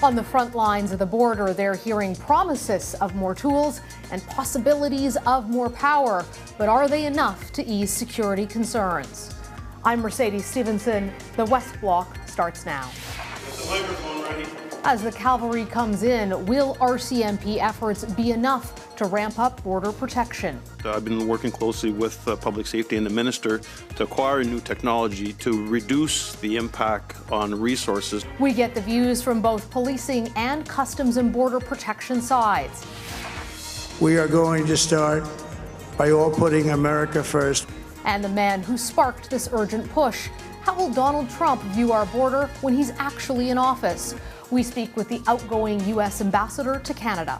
On the front lines of the border, they're hearing promises of more tools and possibilities of more power. But are they enough to ease security concerns? I'm Mercedes Stevenson. The West Block starts now. As the cavalry comes in, will RCMP efforts be enough to ramp up border protection? I've been working closely with public safety and the minister to acquire new technology to reduce the impact on resources. We get the views from both policing and customs and border protection sides. We are going to start by all putting America first. And the man who sparked this urgent push. How will Donald Trump view our border when he's actually in office? We speak with the outgoing U.S. ambassador to Canada.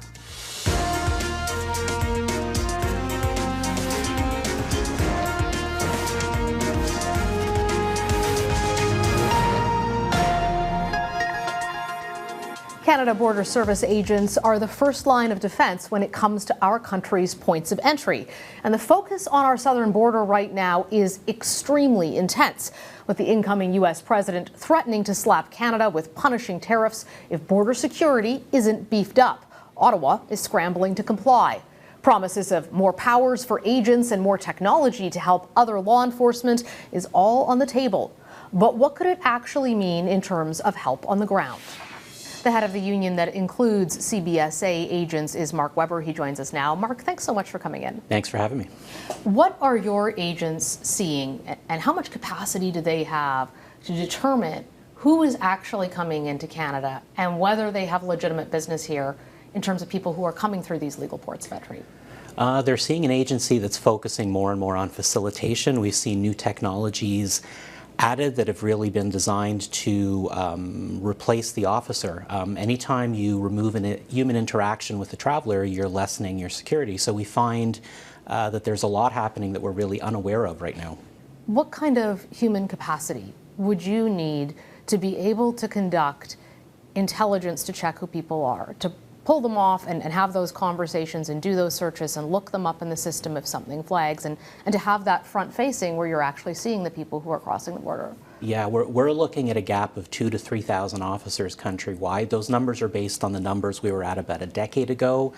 Canada Border Service agents are the first line of defense when it comes to our country's points of entry. And the focus on our southern border right now is extremely intense, with the incoming U.S. president threatening to slap Canada with punishing tariffs if border security isn't beefed up. Ottawa is scrambling to comply. Promises of more powers for agents and more technology to help other law enforcement is all on the table. But what could it actually mean in terms of help on the ground? The head of the union that includes CBSA agents is Mark Weber. He joins us now. Mark, thanks so much for coming in. Thanks for having me. What are your agents seeing, and how much capacity do they have to determine who is actually coming into Canada and whether they have legitimate business here in terms of people who are coming through these legal ports of entry? They're seeing an agency that's focusing more and more on facilitation. We've seen new technologies added that have really been designed to replace the officer. Anytime you remove a human interaction with the traveler, you're lessening your security. So we find that there's a lot happening that we're really unaware of right now. What kind of human capacity would you need to be able to conduct intelligence to check who people are, to pull them off and have those conversations and do those searches and look them up in the system if something flags, and to have that front facing where you're actually seeing the people who are crossing the border? Yeah, we're looking at a gap of 2,000 to 3,000 officers countrywide. Those numbers are based on the numbers we were at about a decade ago.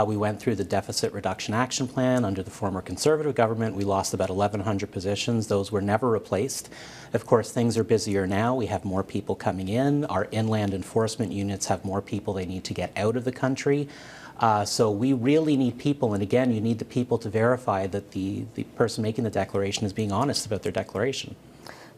We went through the Deficit Reduction Action Plan under the former Conservative government. We lost about 1,100 positions. Those were never replaced. Of course, things are busier now. We have more people coming in. Our inland enforcement units have more people they need to get out of the country. So we really need people, and again, you need the people to verify that the person making the declaration is being honest about their declaration.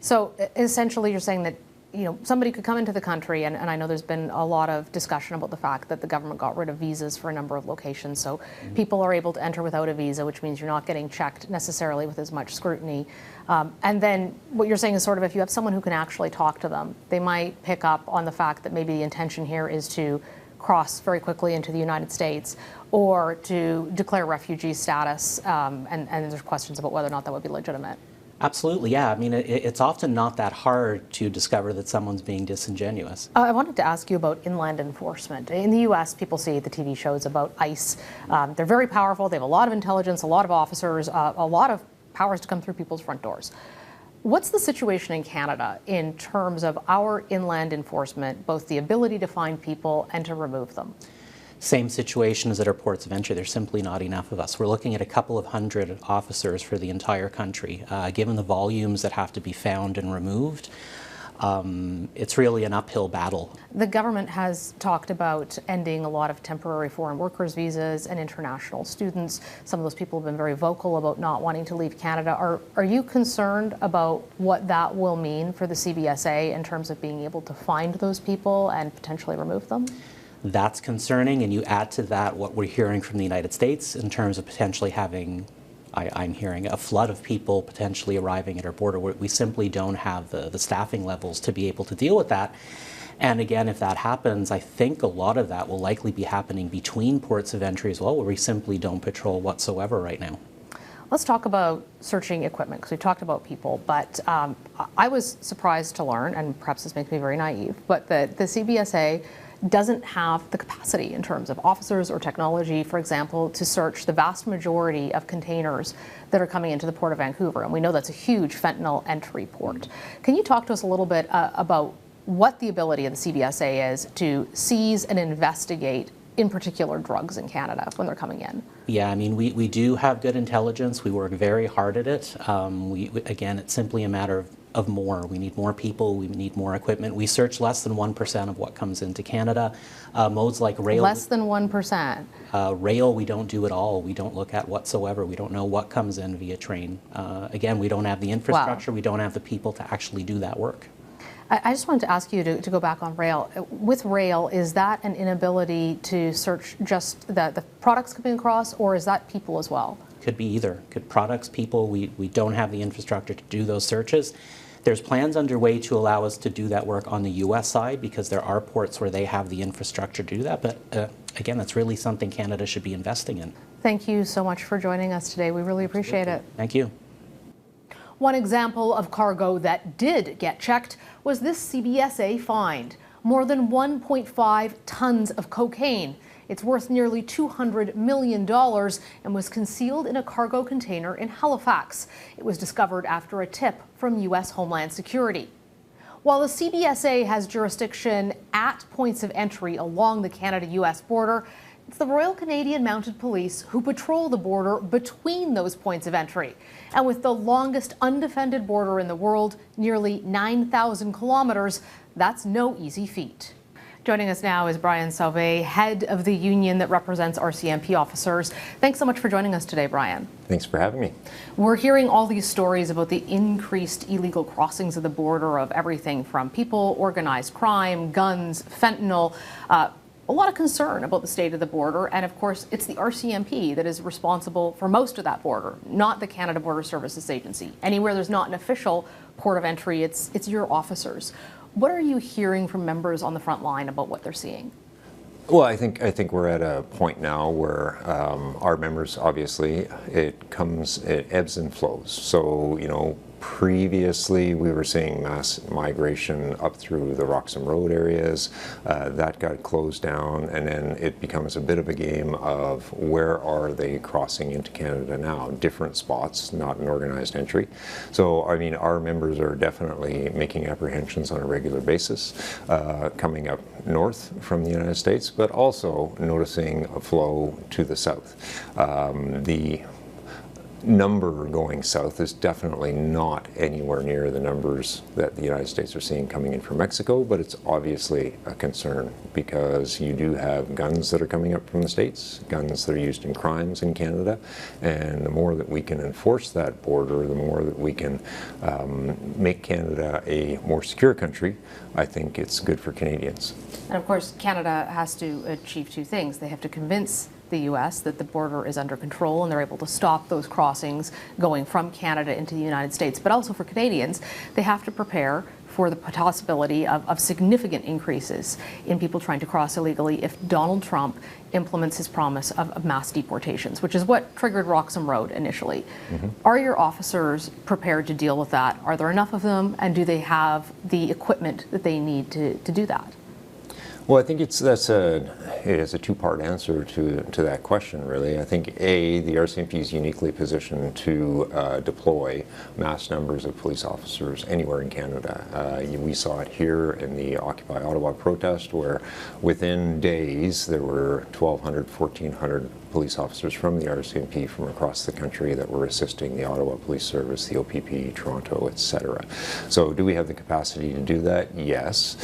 So essentially you're saying that, you know, somebody could come into the country, and I know there's been a lot of discussion about the fact that the government got rid of visas for a number of locations, so people are able to enter without a visa, which means you're not getting checked necessarily with as much scrutiny. And then what you're saying is sort of if you have someone who can actually talk to them, they might pick up on the fact that maybe the intention here is to cross very quickly into the United States or to declare refugee status, and there's questions about whether or not that would be legitimate. Absolutely, yeah. I mean, it's often not that hard to discover that someone's being disingenuous. I wanted to ask you about inland enforcement. In the U.S., people see the TV shows about ICE. They're very powerful. They have a lot of intelligence, a lot of officers, a lot of powers to come through people's front doors. What's the situation in Canada in terms of our inland enforcement, both the ability to find people and to remove them? Same situation as at our ports of entry. There's simply not enough of us. We're looking at a couple of hundred officers for the entire country. Given the volumes that have to be found and removed, it's really an uphill battle. The government has talked about ending a lot of temporary foreign workers visas and international students. Some of those people have been very vocal about not wanting to leave Canada. Are you concerned about what that will mean for the CBSA in terms of being able to find those people and potentially remove them? That's concerning, and you add to that what we're hearing from the United States in terms of potentially having, I'm hearing, a flood of people potentially arriving at our border. We simply don't have the staffing levels to be able to deal with that. And again, if that happens, I think a lot of that will likely be happening between ports of entry as well, where we simply don't patrol whatsoever right now. Let's talk about searching equipment, because we talked about people, but I was surprised to learn, and perhaps this makes me very naive, but the CBSA doesn't have the capacity in terms of officers or technology, for example, to search the vast majority of containers that are coming into the Port of Vancouver. And we know that's a huge fentanyl entry port. Can you talk to us a little bit about what the ability of the CBSA is to seize and investigate, in particular, drugs in Canada when they're coming in? Yeah, I mean, we do have good intelligence. We work very hard at it. Again, it's simply a matter of more. We need more people. We need more equipment. We search less than 1% of what comes into Canada. Modes like rail. Less than 1%. Rail, we don't do at all. We don't look at whatsoever. We don't know what comes in via train. Again, we don't have the infrastructure. Wow. We don't have the people to actually do that work. I just wanted to ask you to go back on rail. With rail, is that an inability to search just the products coming across, or is that people as well? Could be either. Could products, people. We don't have the infrastructure to do those searches. There's plans underway to allow us to do that work on the U.S. side because there are ports where they have the infrastructure to do that. But again, that's really something Canada should be investing in. Thank you so much for joining us today. We really appreciate it. Thank you. One example of cargo that did get checked was this CBSA find. More than 1.5 tons of cocaine. It's worth nearly $200 million and was concealed in a cargo container in Halifax. It was discovered after a tip from U.S. Homeland Security. While the CBSA has jurisdiction at points of entry along the Canada-U.S. border, it's the Royal Canadian Mounted Police who patrol the border between those points of entry. And with the longest undefended border in the world, nearly 9,000 kilometers, that's no easy feat. Joining us now is Brian Sauvé, head of the union that represents RCMP officers. Thanks so much for joining us today, Brian. Thanks for having me. We're hearing all these stories about the increased illegal crossings of the border of everything from people, organized crime, guns, fentanyl. A lot of concern about the state of the border, and of course it's the RCMP that is responsible for most of that border, not the Canada Border Services Agency. Anywhere there's not an official port of entry, it's your officers. What are you hearing from members on the front line about what they're seeing? Well, I think we're at a point now where our members, obviously, it ebbs and flows. So, you know, previously we were seeing mass migration up through the Roxham Road areas. That got closed down, and then it becomes a bit of a game of where are they crossing into Canada now? Different spots, not an organized entry. So, I mean, our members are definitely making apprehensions on a regular basis, coming up north from the United States, but also noticing a flow to the south. The number going south is definitely not anywhere near the numbers that the United States are seeing coming in from Mexico, but it's obviously a concern because you do have guns that are coming up from the States, guns that are used in crimes in Canada, and the more that we can enforce that border, the more that we can make Canada a more secure country, I think it's good for Canadians. And of course, Canada has to achieve two things. They have to convince the U.S. that the border is under control and they're able to stop those crossings going from Canada into the United States. But also for Canadians, they have to prepare for the possibility of significant increases in people trying to cross illegally if Donald Trump implements his promise of mass deportations, which is what triggered Roxham Road initially. Mm-hmm. Are your officers prepared to deal with that? Are there enough of them? And do they have the equipment that they need to do that? Well, I think it is a two-part answer to that question, really. I think, A, the RCMP is uniquely positioned to deploy mass numbers of police officers anywhere in Canada. We saw it here in the Occupy Ottawa protest, where within days there were 1,200, 1,400 police officers from the RCMP from across the country that were assisting the Ottawa Police Service, the OPP, Toronto, etc. So do we have the capacity to do that? Yes.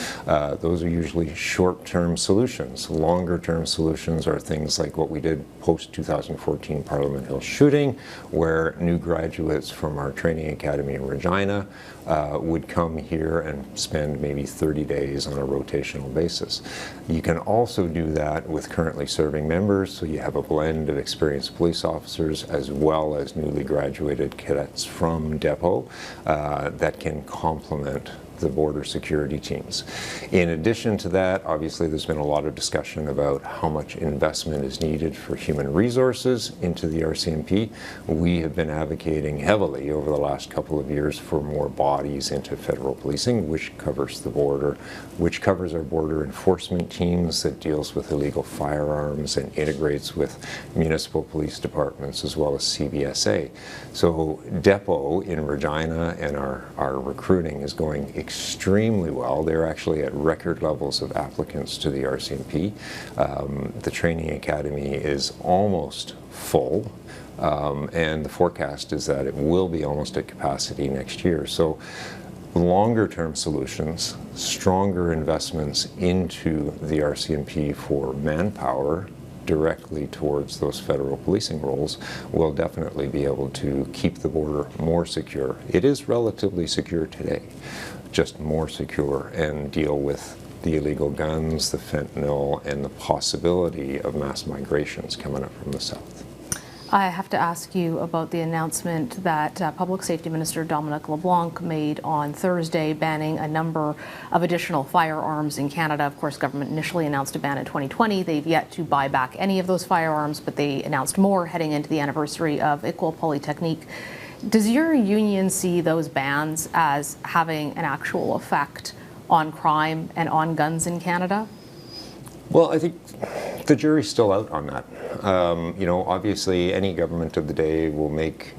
Those are usually short-term solutions. Longer-term solutions are things like what we did post-2014 Parliament Hill shooting, where new graduates from our training academy in Regina would come here and spend maybe 30 days on a rotational basis. You can also do that with currently serving members, so you have a blend of experienced police officers as well as newly graduated cadets from Depot that can complement the border security teams. In addition to that, obviously there's been a lot of discussion about how much investment is needed for human resources into the RCMP. We have been advocating heavily over the last couple of years for more bodies into federal policing, which covers the border, which covers our border enforcement teams, that deals with illegal firearms and integrates with municipal police departments as well as CBSA. So Depot in Regina and our recruiting is going extremely well. They're actually at record levels of applicants to the RCMP. The training academy is almost full. And the forecast is that it will be almost at capacity next year. So longer term solutions, stronger investments into the RCMP for manpower directly towards those federal policing roles will definitely be able to keep the border more secure. It is relatively secure today, just more secure, and deal with the illegal guns, the fentanyl, and the possibility of mass migrations coming up from the south. I have to ask you about the announcement that Public Safety Minister Dominic LeBlanc made on Thursday, banning a number of additional firearms in Canada. Of course, government initially announced a ban in 2020. They've yet to buy back any of those firearms, but they announced more heading into the anniversary of École Polytechnique. Does your union see those bans as having an actual effect on crime and on guns in Canada? Well, I think the jury's still out on that. You know, obviously any government of the day will make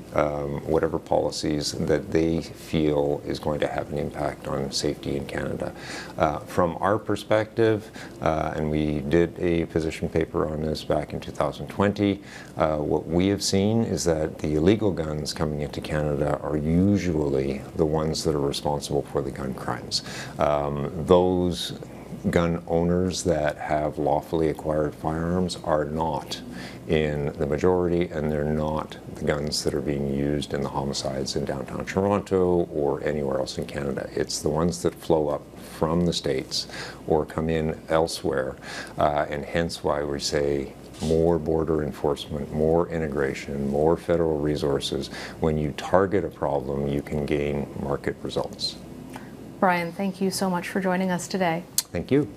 whatever policies that they feel is going to have an impact on safety in Canada. From our perspective, and we did a position paper on this back in 2020, what we have seen is that the illegal guns coming into Canada are usually the ones that are responsible for the gun crimes. Those gun owners that have lawfully acquired firearms are not in the majority, and they're not the guns that are being used in the homicides in downtown Toronto or anywhere else in Canada. It's the ones that flow up from the States or come in elsewhere, and hence why we say more border enforcement, more integration, more federal resources. When you target a problem, you can gain market results. Brian, thank you so much for joining us today. Thank you.